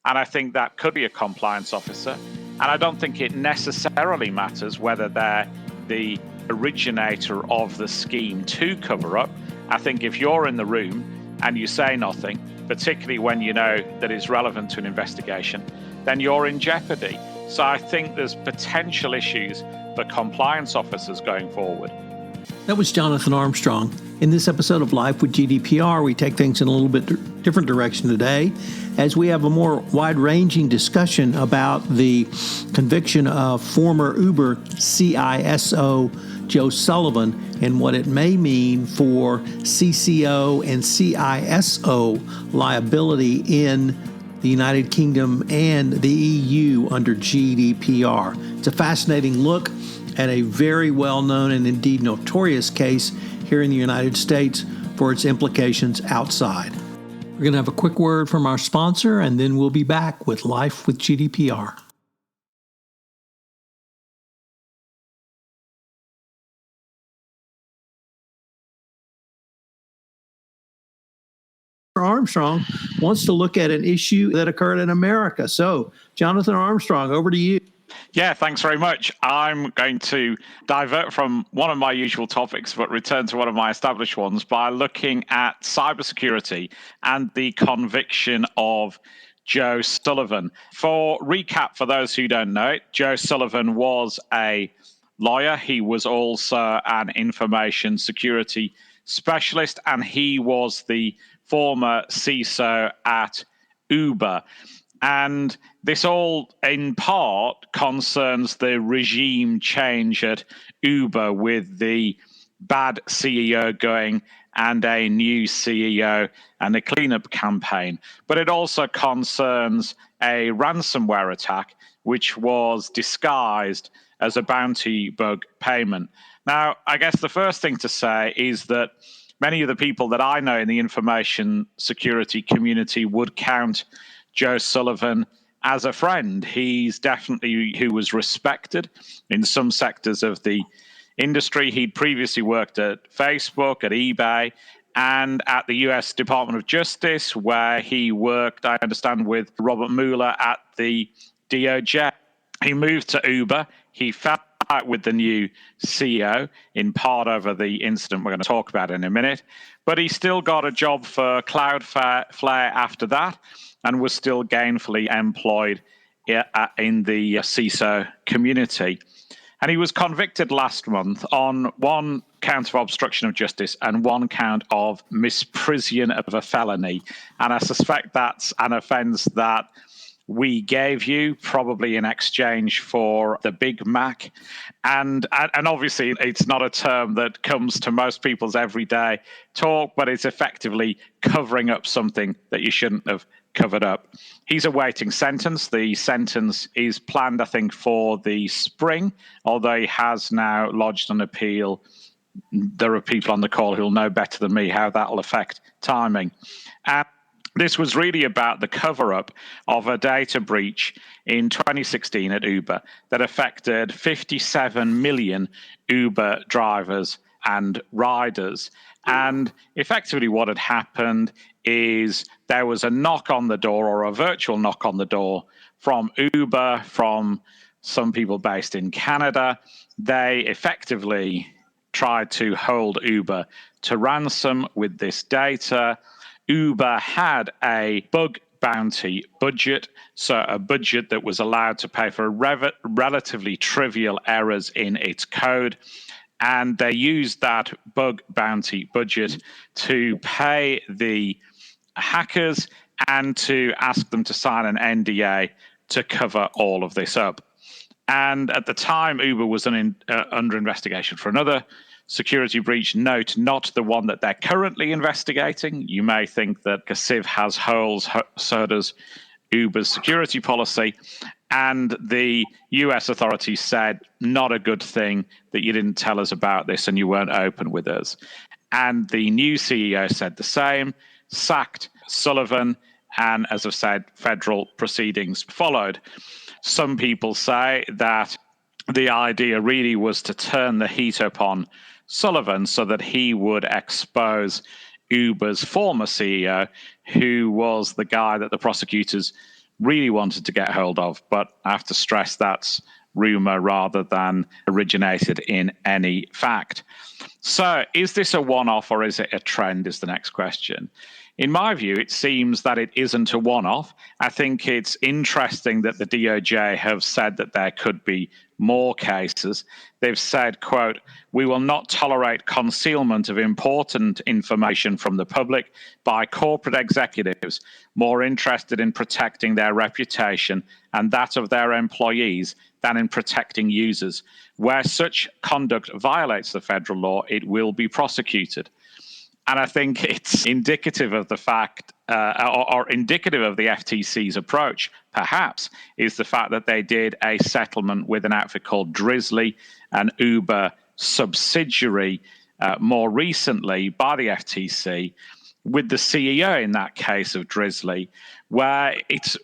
And I think that could be a compliance officer. And I don't think it necessarily matters whether they're the originator of the scheme to cover up. I think if you're in the room and you say nothing, particularly when you know that it's relevant to an investigation, then you're in jeopardy. So I think there's potential issues for compliance officers going forward. That was Jonathan Armstrong. In this episode of Life with GDPR, we take things in a little bit different direction today, as we have a more wide-ranging discussion about the conviction of former Uber CISO Joe Sullivan and what it may mean for CCO and CISO liability in the United Kingdom and the EU under GDPR. It's a fascinating look at a very well-known and indeed notorious case here in the United States for its implications outside. We're going to have a quick word from our sponsor, and then we'll be back with Life with GDPR. Armstrong wants to look at an issue that occurred in America. So, Jonathan Armstrong, over to you. Yeah, thanks very much. I'm going to divert from one of my usual topics, but return to one of my established ones by looking at cybersecurity and the conviction of Joe Sullivan. For recap, for those who don't know it, Joe Sullivan was a lawyer. He was also an information security specialist, and he was the former CISO at Uber. And this all, in part, concerns the regime change at Uber with the bad CEO going and a new CEO and a cleanup campaign. But it also concerns a ransomware attack, which was disguised as a bounty bug payment. Now, I guess the first thing to say is that many of the people that I know in the information security community would count Joe Sullivan as a friend. He's definitely who was respected in some sectors of the industry. He'd previously worked at Facebook, at eBay, and at the US Department of Justice, where he worked, I understand, with Robert Mueller at the DOJ. He moved to Uber. He fell out with the new CEO, in part over the incident we're going to talk about in a minute. But he still got a job for Cloudflare after that, and was still gainfully employed in the CISO community. And he was convicted last month on one count of obstruction of justice and one count of misprision of a felony. And I suspect that's an offense that we gave you, probably in exchange for the Big Mac. And obviously, it's not a term that comes to most people's everyday talk, but it's effectively covering up something that you shouldn't have covered up. He's awaiting sentence. The sentence is planned, I think, for the spring, although he has now lodged an appeal. There are people on the call who'll know better than me how that will affect timing. This was really about the cover-up of a data breach in 2016 at Uber that affected 57 million Uber drivers and riders. And effectively what had happened is there was a knock on the door, or a virtual knock on the door, from Uber, from some people based in Canada. They effectively tried to hold Uber to ransom with this data. Uber had a bug bounty budget, so a budget that was allowed to pay for relatively trivial errors in its code. And they used that bug bounty budget to pay the hackers and to ask them to sign an NDA to cover all of this up. And at the time, Uber was under investigation for another security breach. Note, not the one that they're currently investigating. You may think that a sieve has holes, so does Uber's security policy. And the US authorities said, not a good thing that you didn't tell us about this and you weren't open with us. And the new CEO said the same, sacked Sullivan, and as I've said, federal proceedings followed. Some people say that the idea really was to turn the heat upon Sullivan so that he would expose Uber's former CEO, who was the guy that the prosecutors really wanted to get hold of. But I have to stress that's rumor rather than originated in any fact. So is this a one-off or is it a trend is the next question. In my view, it seems that it isn't a one-off. I think it's interesting that the DOJ have said that there could be more cases. They've said, quote, "We will not tolerate concealment of important information from the public by corporate executives more interested in protecting their reputation and that of their employees than in protecting users. Where such conduct violates the federal law, it will be prosecuted." And I think it's indicative of the fact, or indicative of the FTC's approach, perhaps, is the fact that they did a settlement with an outfit called Drizzly, an Uber subsidiary, more recently by the FTC, with the CEO in that case of Drizzly, where it's,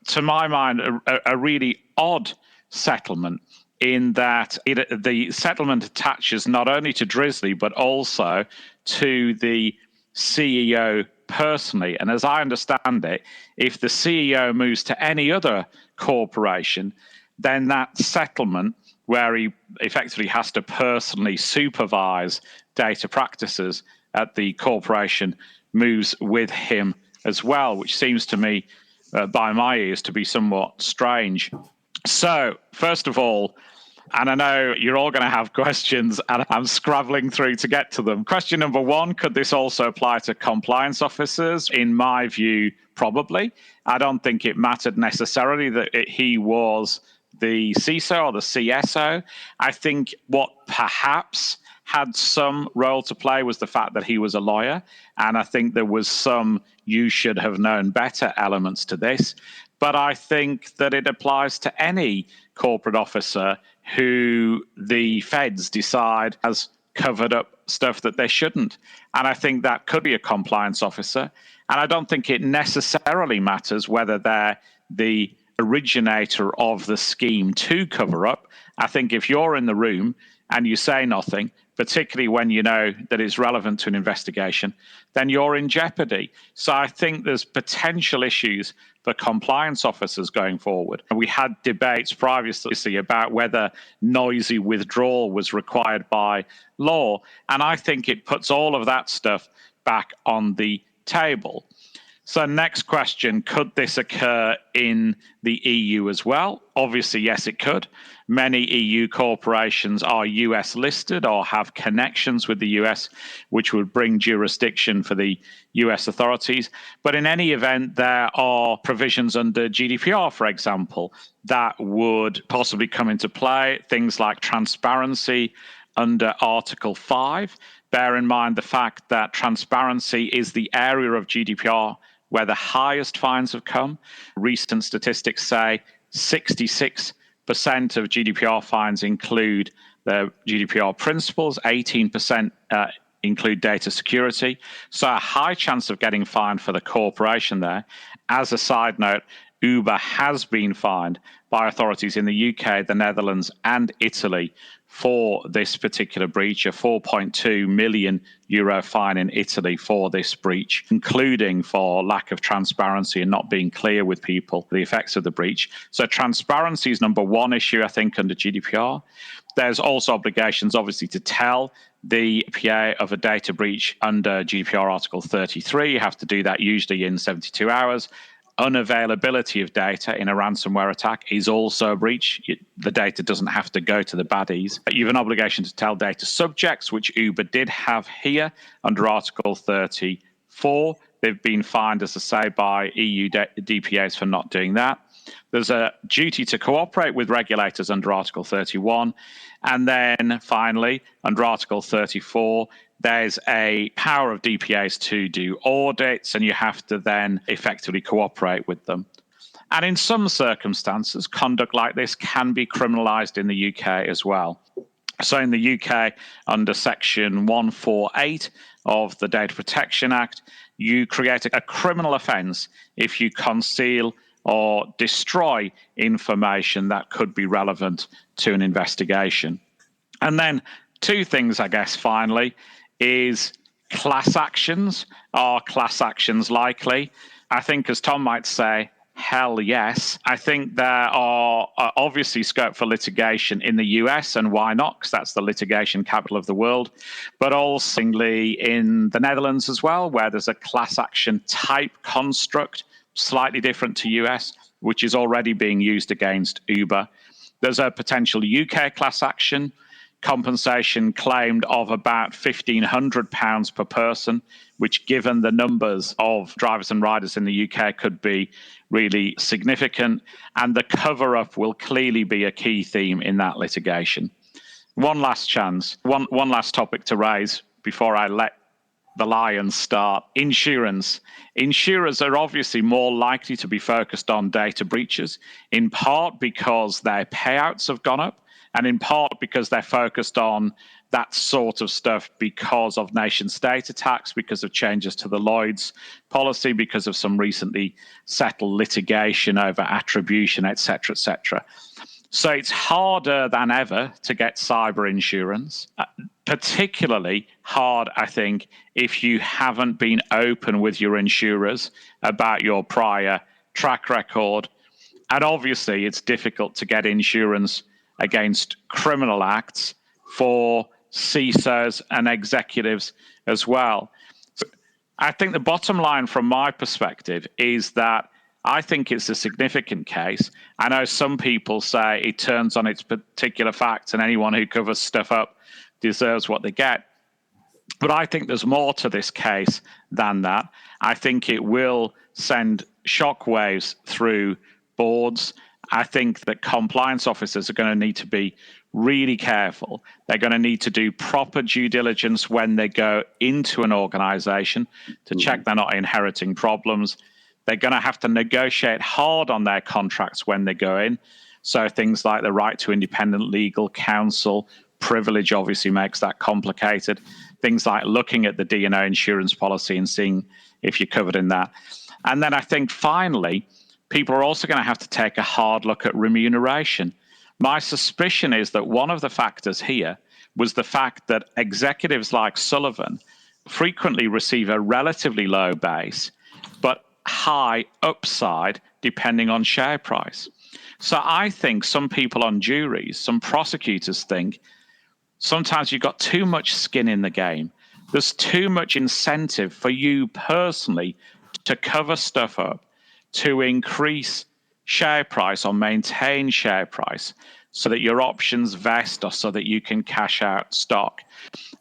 to my mind, a really odd settlement, in that the settlement attaches not only to Drizzly, but also to the CEO personally. And as I understand it, if the CEO moves to any other corporation, then that settlement, where he effectively has to personally supervise data practices at the corporation, moves with him as well, which seems to me, by my ears, to be somewhat strange. So, first of all, and I know you're all going to have questions, and I'm scrabbling through to get to them. Question number one, could this also apply to compliance officers? In my view, probably. I don't think it mattered necessarily that he was the CISO or the CSO. I think what perhaps had some role to play was the fact that he was a lawyer, and I think there was some "you should have known better" elements to this. But I think that it applies to any corporate officer who the feds decide has covered up stuff that they shouldn't. And I think that could be a compliance officer. And I don't think it necessarily matters whether they're the originator of the scheme to cover up. I think if you're in the room and you say nothing, particularly when you know that it's relevant to an investigation, then you're in jeopardy. So I think there's potential issues for compliance officers going forward. We had debates previously about whether noisy withdrawal was required by law, and I think it puts all of that stuff back on the table. So next question, could this occur in the EU as well? Obviously, yes, it could. Many EU corporations are US listed or have connections with the US, which would bring jurisdiction for the US authorities. But in any event, there are provisions under GDPR, for example, that would possibly come into play. Things like transparency under Article 5. Bear in mind the fact that transparency is the area of GDPR where the highest fines have come. Recent statistics say 66% of GDPR fines include the GDPR principles, 18% include data security. So a high chance of getting fined for the corporation there. As a side note, Uber has been fined by authorities in the UK, the Netherlands, and Italy for this particular breach, a 4.2 million euro fine in Italy for this breach, including for lack of transparency and not being clear with people the effects of the breach. So transparency is number one issue, I think, under GDPR. There's also obligations, obviously, to tell the PA of a data breach under GDPR Article 33. You have to do that usually in 72 hours. Unavailability of data in a ransomware attack is also a breach. The data doesn't have to go to the baddies. You have an obligation to tell data subjects, which Uber did have here under Article 34. They've been fined, as I say, by EU DPAs for not doing that. There's a duty to cooperate with regulators under Article 31. And then finally, under Article 34, there's a power of DPAs to do audits, and you have to then effectively cooperate with them. And in some circumstances, conduct like this can be criminalised in the UK as well. So in the UK, under Section 148 of the Data Protection Act, you create a criminal offence if you conceal or destroy information that could be relevant to an investigation. And then two things, I guess, finally, is class actions. Are class actions likely? I think, as Tom might say, Hell yes. I think there are obviously scope for litigation in the US, and why not? Because that's the litigation capital of the world. But also in the Netherlands as well, where there's a class action type construct, slightly different to US, which is already being used against Uber. There's a potential UK class action compensation claimed of about £1,500 per person, which, given the numbers of drivers and riders in the UK, could be really significant. And the cover-up will clearly be a key theme in that litigation. One last last topic to raise before I let the lions start. Insurance. Insurers are obviously more likely to be focused on data breaches, in part because their payouts have gone up, and in part because they're focused on that sort of stuff because of nation state attacks, because of changes to the Lloyd's policy, because of some recently settled litigation over attribution, et cetera, et cetera. So it's harder than ever to get cyber insurance, particularly hard, I think, if you haven't been open with your insurers about your prior track record. And obviously, it's difficult to get insurance against criminal acts for CISOs and executives as well. So I think the bottom line from my perspective is that I think it's a significant case. I know some people say it turns on its particular facts and anyone who covers stuff up deserves what they get. But I think there's more to this case than that. I think it will send shockwaves through boards. I think that compliance officers are going to need to be really careful. They're going to need to do proper due diligence when they go into an organization to check they're not inheriting problems. They're going to have to negotiate hard on their contracts when they go in. So things like the right to independent legal counsel, privilege obviously makes that complicated. Things like looking at the D&O insurance policy and seeing if you're covered in that. And then I think finally, people are also going to have to take a hard look at remuneration. My suspicion is that one of the factors here was the fact that executives like Sullivan frequently receive a relatively low base, but high upside depending on share price. So I think some people on juries, some prosecutors think sometimes you've got too much skin in the game. There's too much incentive for you personally to cover stuff up, to increase share price or maintain share price so that your options vest or so that you can cash out stock.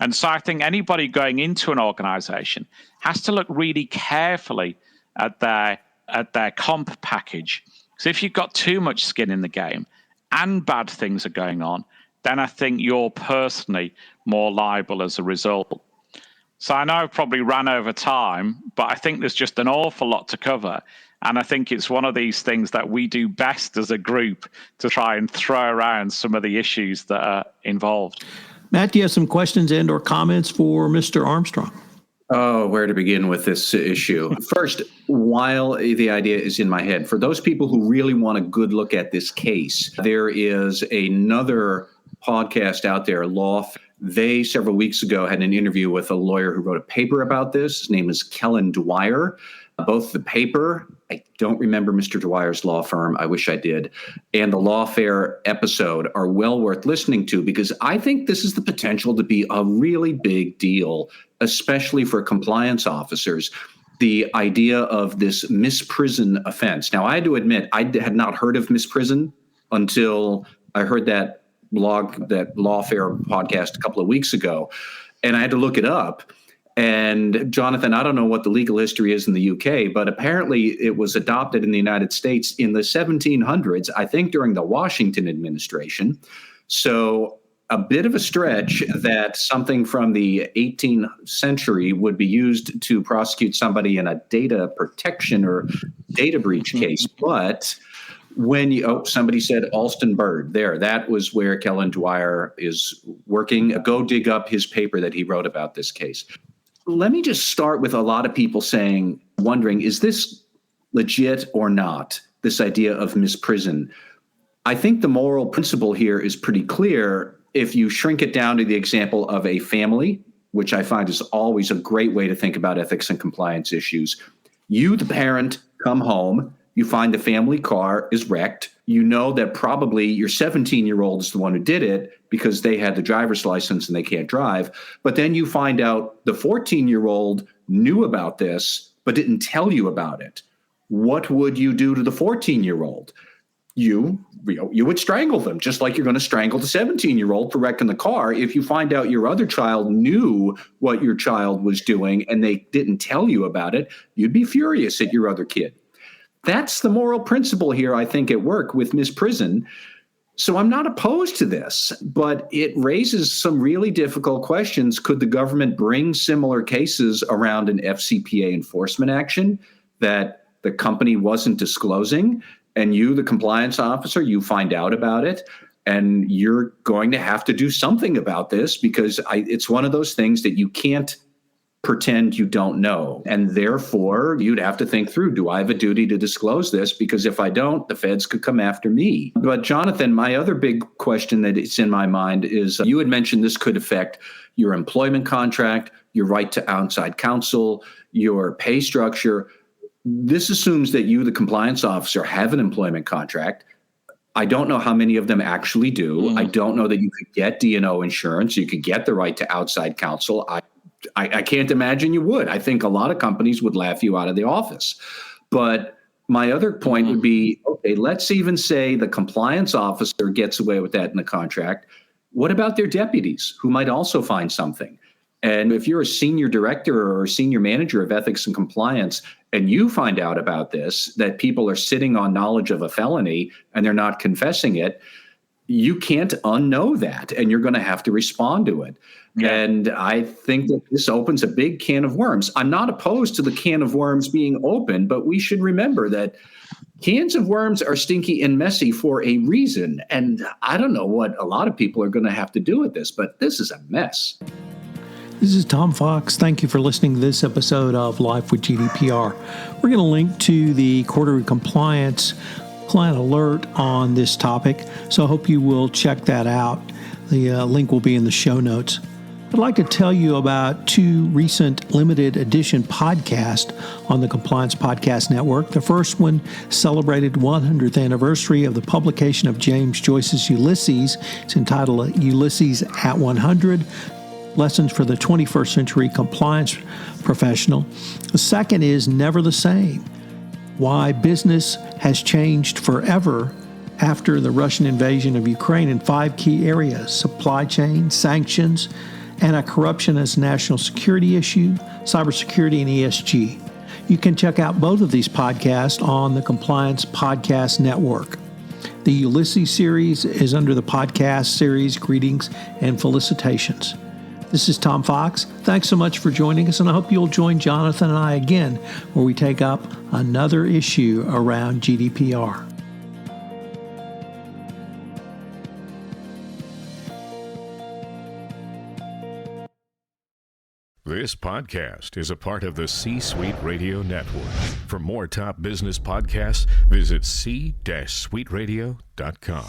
And so I think anybody going into an organization has to look really carefully at their comp package. Because if you've got too much skin in the game and bad things are going on, then I think you're personally more liable as a result. So I know I've probably ran over time, but I think there's just an awful lot to cover. And I think it's one of these things that we do best as a group to try and throw around some of the issues that are involved. Matt, do you have some questions and or comments for Mr. Armstrong? Oh, where to begin with this issue? First, while the idea is in my head, for those people who really want a good look at this case, there is another podcast out there, They, several weeks ago, had an interview with a lawyer who wrote a paper about this. His name is Kellen Dwyer. Both the paper, I don't remember Mr. Dwyer's law firm, I wish I did, and the Lawfare episode are well worth listening to, because I think this is the potential to be a really big deal, especially for compliance officers. The idea of this misprison offense. Now, I had to admit, I had not heard of misprison until I heard that Lawfare podcast a couple of weeks ago, and I had to look it up. And Jonathan, I don't know what the legal history is in the UK, but apparently it was adopted in the United States in the 1700s, I think during the Washington administration. So a bit of a stretch that something from the 18th century would be used to prosecute somebody in a data protection or data breach case. But when somebody said Alston Bird there, that was where Kellen Dwyer is working. Go dig up his paper that he wrote about this case. Let me just start with a lot of people wondering, is this legit or not, this idea of misprison? I think the moral principle here is pretty clear. If you shrink it down to the example of a family, which I find is always a great way to think about ethics and compliance issues, you, the parent, come home, You find the family car is wrecked. You know that probably your 17-year-old is the one who did it because they had the driver's license and they can't drive. But then you find out the 14-year-old knew about this but didn't tell you about it. What would you do to the 14-year-old? You would strangle them, just like you're going to strangle the 17-year-old for wrecking the car. If you find out your other child knew what your child was doing and they didn't tell you about it, you'd be furious at your other kid. That's the moral principle here, I think, at work with Ms. Prison. So I'm not opposed to this, but it raises some really difficult questions. Could the government bring similar cases around an FCPA enforcement action that the company wasn't disclosing? And you, the compliance officer, you find out about it, and you're going to have to do something about this because it's one of those things that you can't pretend you don't know. And therefore, you'd have to think through, do I have a duty to disclose this? Because if I don't, the feds could come after me. But Jonathan, my other big question that is in my mind is you had mentioned this could affect your employment contract, your right to outside counsel, your pay structure. This assumes that you, the compliance officer, have an employment contract. I don't know how many of them actually do. I don't know that you could get D&O insurance. You could get the right to outside counsel. I can't imagine you would. I think a lot of companies would laugh you out of the office. But my other point would be, okay, let's even say the compliance officer gets away with that in the contract. What about their deputies who might also find something? And if you're a senior director or a senior manager of ethics and compliance, and you find out about this, that people are sitting on knowledge of a felony and they're not confessing it, you can't unknow that, and you're going to have to respond to it. Yeah. And I think that this opens a big can of worms. I'm not opposed to the can of worms being open, but we should remember that cans of worms are stinky and messy for a reason. And I don't know what a lot of people are going to have to do with this, but this is a mess. This is Tom Fox. Thank you for listening to this episode of Life with GDPR. We're going to link to the quarterly compliance client alert on this topic, so I hope you will check that out. The link will be in the show notes. I'd like to tell you about two recent limited edition podcasts on the Compliance Podcast Network. The first one celebrated 100th anniversary of the publication of James Joyce's Ulysses. It's entitled Ulysses at 100. Lessons for the 21st Century Compliance Professional. The second is Never the Same, Why Business Has Changed Forever After the Russian Invasion of Ukraine in 5 key areas: supply chain, sanctions, anti-corruption as a national security issue, cybersecurity, and ESG. You can check out both of these podcasts on the Compliance Podcast Network. The Ulysses series is under the podcast series Greetings and Felicitations. This is Tom Fox. Thanks so much for joining us, and I hope you'll join Jonathan and I again where we take up another issue around GDPR. This podcast is a part of the C-Suite Radio Network. For more top business podcasts, visit c-suiteradio.com.